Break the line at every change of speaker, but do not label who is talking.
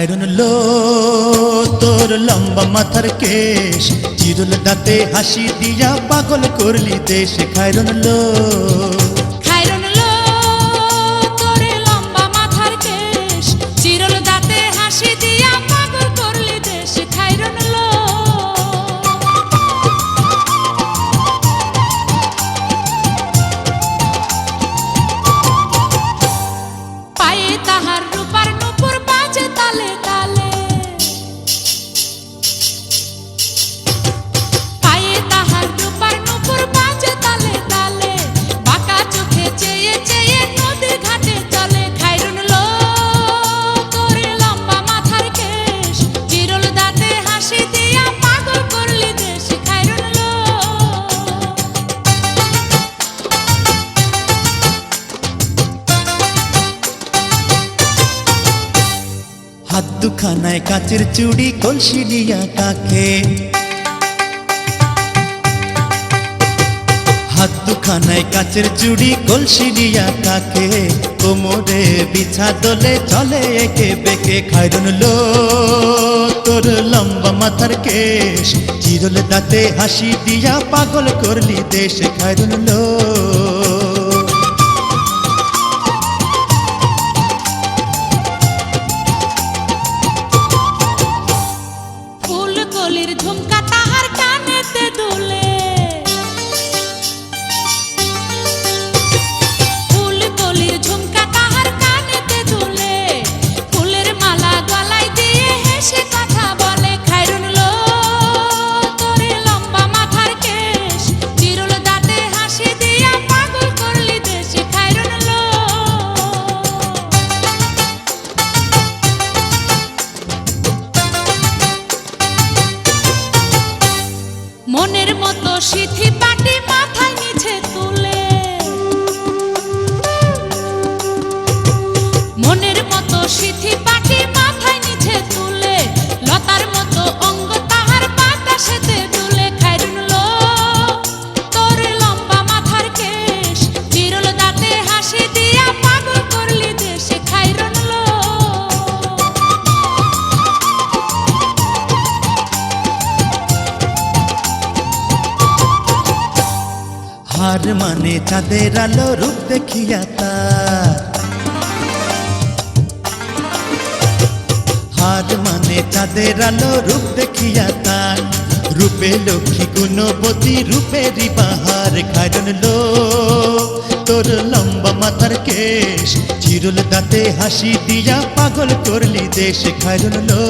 খায়রুন লো তোর লম্বা মাথার কেশ, চিরুল দাঁতে হাসি দিয়া পাগল করলি দেশ। খায়রুন লো
তোর লম্বা মাথার কেশ, চিরুল দাঁতে হাসি দিয়া পাগল করলি দেশ। খায়রুন লো পায়ে তাহার রূপার নূপুর বাজে তালে তালে, পায়ে তাহার রূপার নূপুর বাজে তালে তালে, বাঁকা চোখে চেয়ে চেয়ে নদীর ঘাটে চলে। খায়রুন লো তোর লম্বা মাথার কেশ, চিরুল দাঁতে হাসি দিয়া পাগল করলি দেশ। খায়রুন লো
হাত দুখানায় কাচের চুড়ি, কলসি দিয়া কাকে, হাত দুখানায় কাচের চুড়ি, কলসি দিয়া কাকে, কোমরে বিছা দোলে চলে একে বেঁকে। খায়রুন লো তোর লম্বা মাথার কেশ, চিরুল দাঁতে হাসি দিয়া পাগল করলি দেশ। খায়রুন লো
ফুলকলির ঝুমকা তাহার কানেতে দুলে, ফুলকলির ঝুমকা তাহার কানেতে দুলে, ফুলের মালা গলায় দিয়ে হেসে কথা বলে। খায়রুন লো তোর লম্বা মাথার কেশ, চিরুল দাঁতে হাসি দিয়া পাগল করলি দেশ। খায়রুন লো মনের মতো সিথি পাটি মাথায় নিচে তুলে, মনের মতো সিথি পাটি মাথায় নিচে তুলে, লতার মতো অঙ্গ তাহার বাতাসেতে দুলে। খায়রুন লো তোর লম্বা মাথার কেশ, চিরুল দাঁতে হাসি দিয়া পাগল করলি দেশ। খায়রুন লো
হার মানে চাঁদের আলো, রূপ দেখিয়া তার, হার মানে চাঁদের আলো, রূপ দেখিয়া তার, রূপে লক্ষ্মী গুণবতী, রূপেরই বাহার। খায়রুন লো তোর লম্বা মাথার কেশ, চিরুল দাঁতে হাসি দিয়া পাগল করলি দেশ। খায়রুন লো